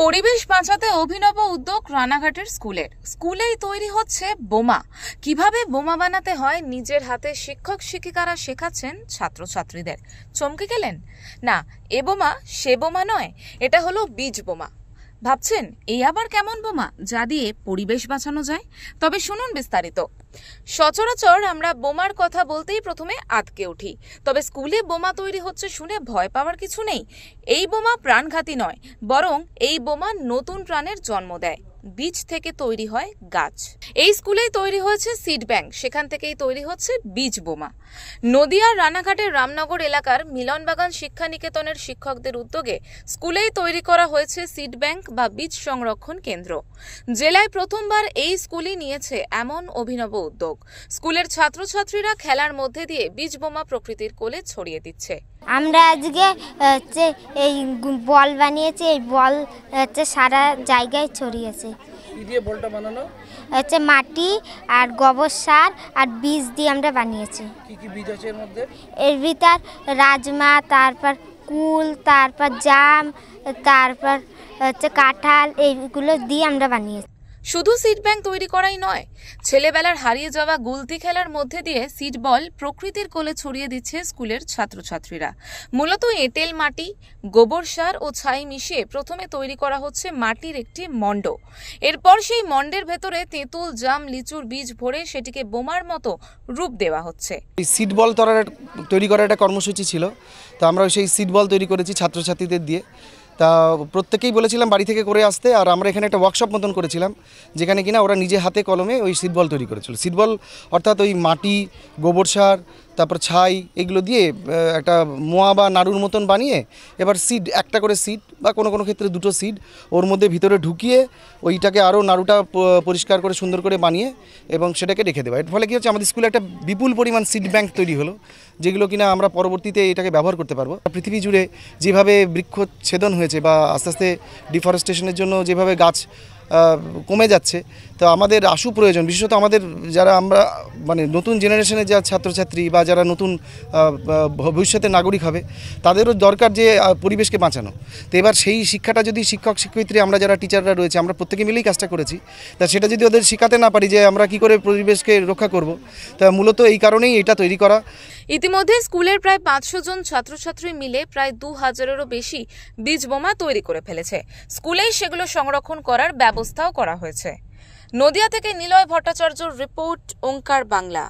পরিবেশ বাঁচাতে অভিনব উদ্যোগ রানাঘাটের স্কুলেই তৈরি হচ্ছে বোমা। কিভাবে বোমা বানাতে হয় নিজের হাতে শিক্ষক শিক্ষিকারা শেখাচ্ছেন ছাত্রছাত্রীদের। চমকে গেলেন? না, এ বোমা সে বোমা নয়, এটা হলো বীজ বোমা। ভাবছেন এই আবার কেমন বোমা যা দিয়ে পরিবেশ বাঁচানো যায়? তবে শুনুন বিস্তারিত। সচরাচর আমরা বোমার কথা বলতেই প্রথমে আঁতকে উঠি, তবে স্কুলে বোমা তৈরি হচ্ছে শুনে ভয় পাওয়ার কিছু নেই। এই বোমা প্রাণঘাতী নয়, বরং এই বোমা নতুন প্রাণের জন্ম দেয়। বীজ থেকে তৈরি হয় গাছ। এই স্কুলেই তৈরি হয়েছে সিড ব্যাংক, সেখান থেকেই তৈরি হচ্ছে বীজ বোমা। নদিয়ার রানাঘাটের রামনগর এলাকার মিলনবাগান শিক্ষা নিকেতনের শিক্ষকদের উদ্যোগে স্কুলেই তৈরি করা হয়েছে সিড ব্যাংক বা বীজ সংরক্ষণ কেন্দ্র। জেলায় প্রথমবার এই স্কুলই নিয়েছে এমন অভিনব উদ্যোগ। স্কুলের ছাত্রছাত্রীরা খেলার মধ্যে দিয়ে বীজ বোমা প্রকৃতির কোলে ছড়িয়ে দিচ্ছে। আমরা আজকে এই বল বানিয়েছি, এই বল সারা জায়গায় ছড়িয়েছে। কি দিয়ে বলটা বানানো? মাটি আর গোবর সার আর বীজ দিয়ে আমরা বানিয়েছি। কি কি বীজ আছে এর মধ্যে? এর ভিতর রাজমা, তারপর কুল, তারপর জাম, তারপর কাঁঠাল, এইগুলো দিয়ে আমরা বানিয়েছি। শুধু সিড ব্যাংক তৈরি করাই নয়, ছেলেবেলার হারিয়ে যাওয়া গুলতি খেলার মধ্যে দিয়ে সিড বল প্রকৃতির কোলে ছড়িয়ে দিচ্ছে স্কুলের ছাত্রছাত্রীরা। মূলত এঁটেল মাটি, গোবর সার ও ছাই মিশিয়ে প্রথমে তৈরি করা হচ্ছে মাটির একটি মণ্ড। এরপর সেই মণ্ডের ভেতরে তেঁতুল, জাম, লিচুর বীজ ভরে সেটিকে বোমার মতো রূপ দেওয়া হচ্ছে। সিড বল তৈরি করার একটা কর্মসূচি ছিল, তো আমরা সেই সিড বল তৈরি করেছি ছাত্রছাত্রীদের দিয়ে। তা প্রত্যেকেই বলেছিলাম বাড়ি থেকে করে আসতে, আর আমরা এখানে একটা ওয়ার্কশপ মতন করেছিলাম, যেখানে কিনা ওরা নিজে হাতে কলমে ওই সিড বল তৈরি করেছিল। সিড বল অর্থাৎ ওই মাটি, গোবর সার, তারপর ছাই, এগুলো দিয়ে একটা মোয়া বা নাড়ুর মতন বানিয়ে এবার সিড, একটা করে সিড বা কোনো কোনো ক্ষেত্রে দুটো সিড ওর মধ্যে ভিতরে ঢুকিয়ে ওইটাকে আরও নাড়ুটা পরিষ্কার করে সুন্দর করে বানিয়ে এবং সেটাকে রেখে দেওয়া। এর ফলে কী হচ্ছে, আমাদের স্কুলে একটা বিপুল পরিমাণ সিড ব্যাংক তৈরি হলো, যেগুলো কিনা আমরা পরবর্তীতে এটাকে ব্যবহার করতে পারবো। পৃথিবী জুড়ে যেভাবে বৃক্ষচ্ছেদন হয়েছে বা আস্তে আস্তে ডিফরেস্টেশনের জন্য যেভাবে গাছ কমে যাচ্ছে, তো আমাদের আশু প্রয়োজন, বিশেষত আমাদের যারা আমরা মানে নতুন জেনারেশনের যা ছাত্রছাত্রী বা যারা নতুন ভবিষ্যতের নাগরিক হবে, তাদেরও দরকার যে পরিবেশকে বাঁচানো। তো এবার সেই শিক্ষাটা যদি শিক্ষক শিক্ষয়িত্রী, আমরা যারা টিচাররা রয়েছে, আমরা প্রত্যেকে মিলেই কাজটা করেছি, তা সেটা যদি ওদের শেখাতে না পারি যে আমরা কি করে পরিবেশকে রক্ষা করব, তা মূলত এই কারণেই এটা তৈরি করা। ইতিমধ্যে স্কুলের প্রায় 500 জন ছাত্রছাত্রী মিলে প্রায় 2000-এরও বেশি বীজ বোমা তৈরি করে ফেলেছে। স্কুলেই সেগুলো সংরক্ষণ করার ব্যবস্থাও করা হয়েছে। নদিয়া থেকে নিলয় ভট্টাচার্যর রিপোর্ট, ওঙ্কার বাংলা।